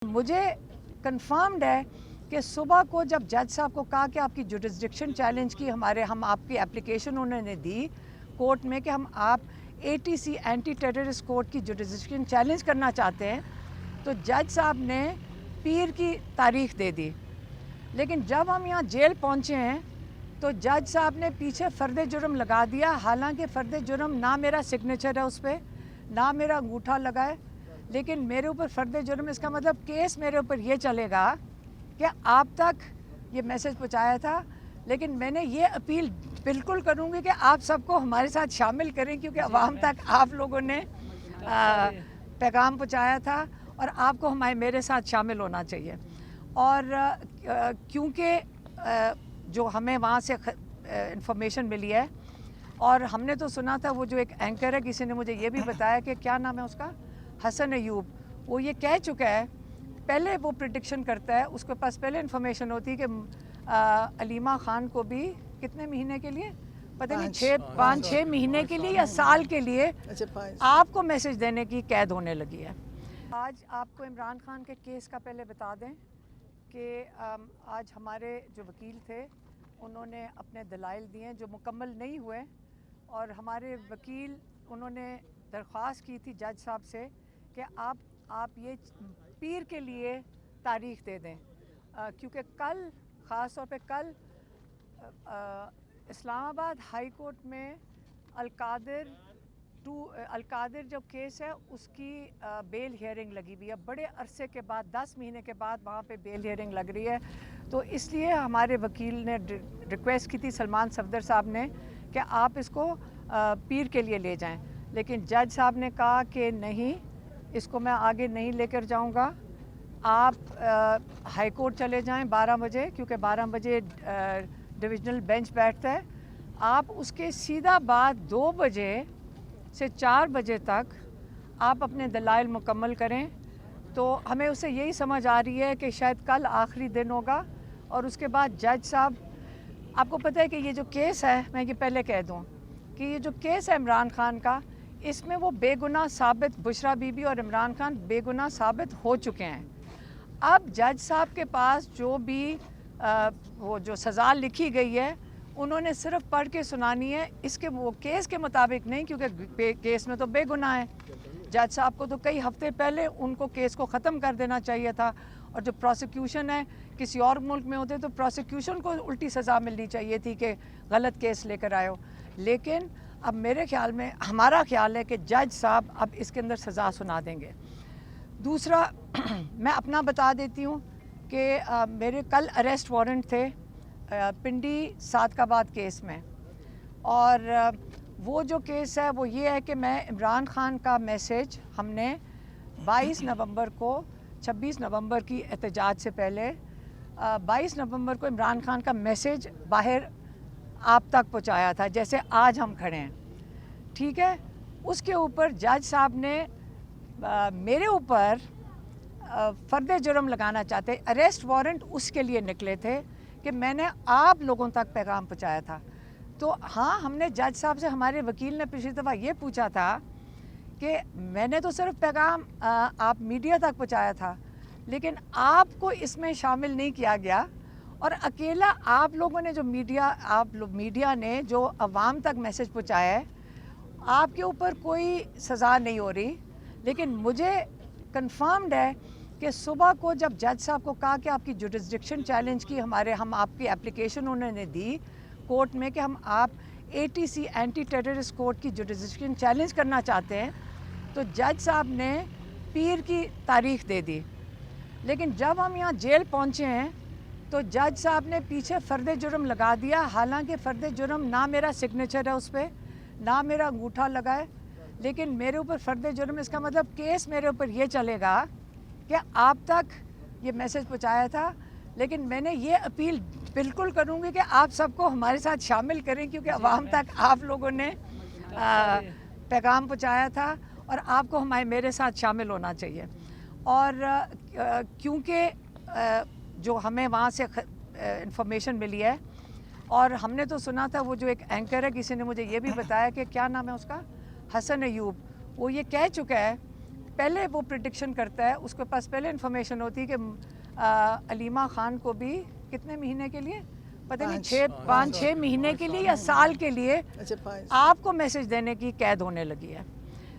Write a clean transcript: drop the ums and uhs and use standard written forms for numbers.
मुझे कंफर्म्ड है कि सुबह को जब जज साहब को कहा कि आपकी जुरिस्डिक्शन चैलेंज की हम आपकी एप्लीकेशन उन्होंने दी कोर्ट में कि हम आप एटीसी एंटी टेररिस्ट कोर्ट की जुरिस्डिक्शन चैलेंज करना चाहते हैं, तो जज साहब ने पीर की तारीख दे दी। लेकिन जब हम यहाँ जेल पहुँचे हैं तो जज साहब ने पीछे फ़र्द जुर्म लगा दिया, हालांकि फ़र्द जुर्म ना मेरा सिग्नेचर है उस पर, ना मेरा अंगूठा लगा है, लेकिन मेरे ऊपर फ़र्द जुर्म, इसका मतलब केस मेरे ऊपर ये चलेगा कि आप तक ये मैसेज पहुँचाया था। लेकिन मैंने ये अपील बिल्कुल करूँगी कि आप सबको हमारे साथ शामिल करें, क्योंकि अवाम तक आप लोगों ने पैगाम पहुँचाया था और आपको मेरे साथ शामिल होना चाहिए। और क्योंकि जो हमें वहाँ से इंफॉर्मेशन मिली है और हमने तो सुना था, वो जो एक एंकर है किसी ने मुझे ये भी बताया कि क्या नाम है उसका, हसन अयूब, वो ये कह चुका है, पहले वो प्रिडिक्शन करता है, उसके पास पहले इन्फॉर्मेशन होती है कि अलीमा खान को भी कितने महीने के लिए, पता नहीं 5-6 महीने के लिए या साल के लिए आपको मैसेज देने की कैद होने लगी है। आज आपको इमरान खान के केस का पहले बता दें कि आज हमारे जो वकील थे उन्होंने अपने दलाइल दिए जो मुकम्मल नहीं हुए, और हमारे वकील उन्होंने दरख्वास्त की थी जज साहब से कि आप ये पीर के लिए तारीख दे दें, क्योंकि कल ख़ास तौर पे कल इस्लामाबाद हाई कोर्ट में अलकादिर जो केस है उसकी बेल हियरिंग लगी हुई है। बड़े अरसे के बाद 10 महीने के बाद वहाँ पे बेल हियरिंग लग रही है, तो इसलिए हमारे वकील ने रिक्वेस्ट की थी सलमान सफदर साहब ने कि आप इसको पीर के लिए ले जाएं, लेकिन जज साहब ने कहा कि नहीं, इसको मैं आगे नहीं लेकर जाऊंगा, आप हाई कोर्ट चले जाएं 12 बजे, क्योंकि 12 बजे डिविजनल बेंच बैठता है, आप उसके सीधा बाद 2 बजे से 4 बजे तक आप अपने दलाइल मुकम्मल करें। तो हमें उससे यही समझ आ रही है कि शायद कल आखिरी दिन होगा, और उसके बाद जज साहब, आपको पता है कि ये जो केस है, मैं ये पहले कह दूं कि ये जो केस है इमरान खान का, इसमें वो बेगुनाह साबित, बुशरा बीबी और इमरान खान बेगुनाह साबित हो चुके हैं। अब जज साहब के पास जो भी वो जो सज़ा लिखी गई है उन्होंने सिर्फ पढ़ के सुनानी है, इसके वो केस के मुताबिक नहीं, क्योंकि केस में तो बेगुनाह है। जज साहब को तो कई हफ्ते पहले उनको केस को ख़त्म कर देना चाहिए था, और जो प्रोसिक्यूशन है, किसी और मुल्क में होते तो प्रोसिक्यूशन को उल्टी सज़ा मिलनी चाहिए थी कि गलत केस लेकर आए हो। लेकिन अब मेरे ख्याल में, हमारा ख्याल है कि जज साहब अब इसके अंदर सज़ा सुना देंगे। दूसरा मैं अपना बता देती हूँ कि मेरे कल अरेस्ट वारंट थे पिंडी सादकाबाद केस में, और वो जो केस है वो ये है कि मैं इमरान खान का मैसेज हमने 22 नवंबर को, 26 नवंबर की एहतजाज से पहले 22 नवंबर को इमरान खान का मैसेज बाहर आप तक पहुंचाया था, जैसे आज हम खड़े हैं, ठीक है। उसके ऊपर जज साहब ने मेरे ऊपर फ़र्द जुर्म लगाना चाहते, अरेस्ट वारंट उसके लिए निकले थे कि मैंने आप लोगों तक पैगाम पहुंचाया था। तो हाँ, हमने जज साहब से, हमारे वकील ने पिछली दफ़ा ये पूछा था कि मैंने तो सिर्फ पैगाम आप मीडिया तक पहुंचाया था, लेकिन आपको इसमें शामिल नहीं किया गया, और अकेला आप लोगों ने जो मीडिया ने जो अवाम तक मैसेज पहुंचाया है, आपके ऊपर कोई सज़ा नहीं हो रही। लेकिन मुझे कंफर्म्ड है कि सुबह को जब जज साहब को कहा कि आपकी जुरिस्डिक्शन चैलेंज की हम आपकी एप्लीकेशन उन्होंने दी कोर्ट में कि हम आप एटीसी एंटी टेररिस्ट कोर्ट की जुरिस्डिक्शन चैलेंज करना चाहते हैं, तो जज साहब ने पीर की तारीख दे दी। लेकिन जब हम यहाँ जेल पहुँचे हैं तो जज साहब ने पीछे फ़र्द जुर्म लगा दिया, हालांकि फ़र्द जुर्म ना मेरा सिग्नेचर है उस पर, ना मेरा अंगूठा लगा है, लेकिन मेरे ऊपर फ़र्द जुर्म, इसका मतलब केस मेरे ऊपर ये चलेगा कि आप तक ये मैसेज पहुँचाया था। लेकिन मैंने ये अपील बिल्कुल करूँगी कि आप सबको हमारे साथ शामिल करें, क्योंकि अवाम तक आप लोगों ने पैगाम पहुँचाया था और आपको मेरे साथ शामिल होना चाहिए। और क्योंकि जो हमें वहाँ से इंफॉर्मेशन मिली है और हमने तो सुना था, वो जो एक एंकर है किसी ने मुझे ये भी बताया कि क्या नाम है उसका, हसन अयूब, वो ये कह चुका है, पहले वो प्रिडिक्शन करता है, उसके पास पहले इन्फॉर्मेशन होती है कि अलीमा खान को भी कितने महीने के लिए, पता नहीं 5-6 महीने के लिए या साल के लिए अच्छा 5 आपको मैसेज देने की कैद होने लगी है।